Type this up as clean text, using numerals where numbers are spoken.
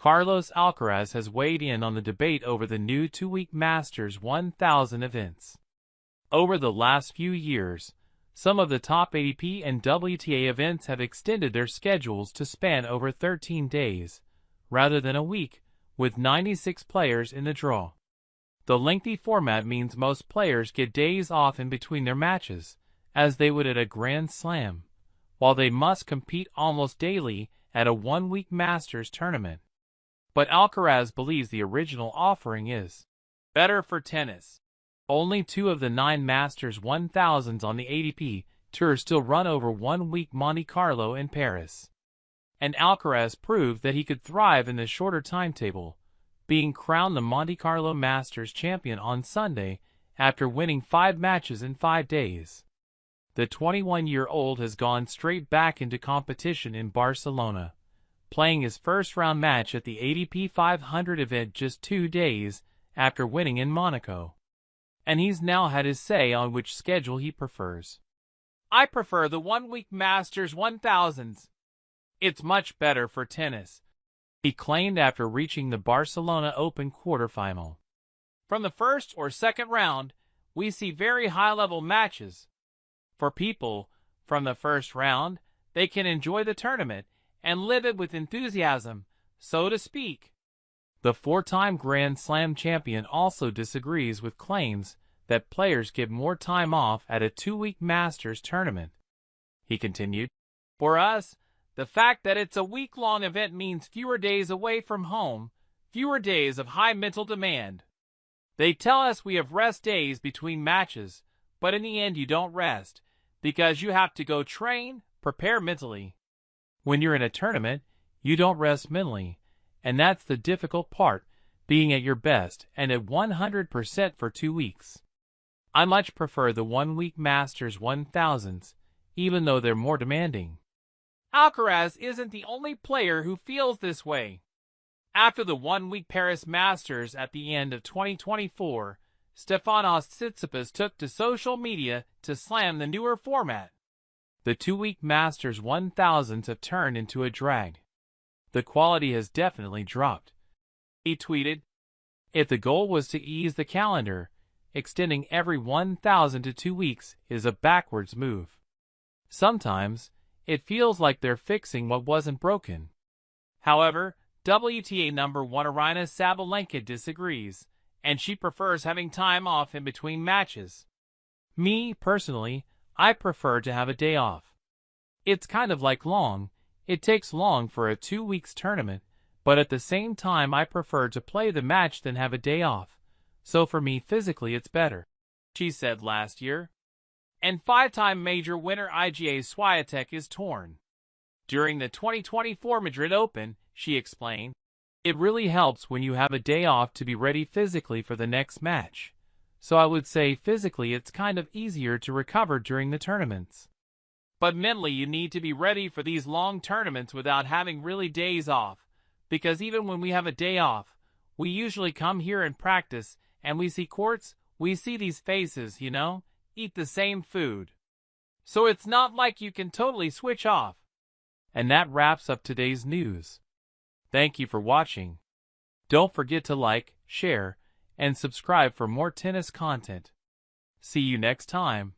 Carlos Alcaraz has weighed in on the debate over the new two-week Masters 1000 events. Over the last few years, some of the top ATP and WTA events have extended their schedules to span over 13 days, rather than a week, with 96 players in the draw. The lengthy format means most players get days off in between their matches, as they would at a Grand Slam, while they must compete almost daily at a one-week Masters tournament. But Alcaraz believes the original offering is better for tennis. Only 2 of the 9 Masters 1000s on the ATP Tour still run over 1 week: Monte Carlo and Paris. And Alcaraz proved that he could thrive in the shorter timetable, being crowned the Monte Carlo Masters champion on Sunday after winning 5 matches in 5 days. The 21-year-old has gone straight back into competition in Barcelona, playing his first-round match at the ATP 500 event just 2 days after winning in Monaco. And he's now had his say on which schedule he prefers. "I prefer the one-week Masters 1000s. It's much better for tennis," he claimed after reaching the Barcelona Open quarterfinal. "From the first or second round, we see very high-level matches. For people, from the first round, they can enjoy the tournament and live it with enthusiasm, so to speak." The 4-time Grand Slam champion also disagrees with claims that players get more time off at a 2-week Masters tournament. He continued, "For us, the fact that it's a week-long event means fewer days away from home, fewer days of high mental demand. They tell us we have rest days between matches, but in the end you don't rest, because you have to go train, prepare mentally. When you're in a tournament, you don't rest mentally, and that's the difficult part, being at your best and at 100% for 2 weeks. I much prefer the one-week Masters 1000s, even though they're more demanding." Alcaraz isn't the only player who feels this way. After the one-week Paris Masters at the end of 2024, Stefanos Tsitsipas took to social media to slam the newer format. "The 2-week Masters 1000s have turned into a drag. The quality has definitely dropped," he tweeted. "If the goal was to ease the calendar, extending every 1000 to 2 weeks is a backwards move. Sometimes, it feels like they're fixing what wasn't broken." However, WTA #1 Aryna Sabalenka disagrees, and she prefers having time off in between matches. "Me, personally, I prefer to have a day off. It's kind of like it takes long for a 2 weeks tournament, but at the same time I prefer to play the match than have a day off, so for me physically it's better," she said last year. And 5-time major winner Iga Swiatek is torn. During the 2024 Madrid Open, she explained, "It really helps when you have a day off to be ready physically for the next match. So I would say physically it's kind of easier to recover during the tournaments. But mentally you need to be ready for these long tournaments without having really days off, because even when we have a day off, we usually come here and practice, and we see courts, we see these faces, eat the same food. So it's not like you can totally switch off." And that wraps up today's news. Thank you for watching. Don't forget to like, share, and subscribe for more tennis content. See you next time.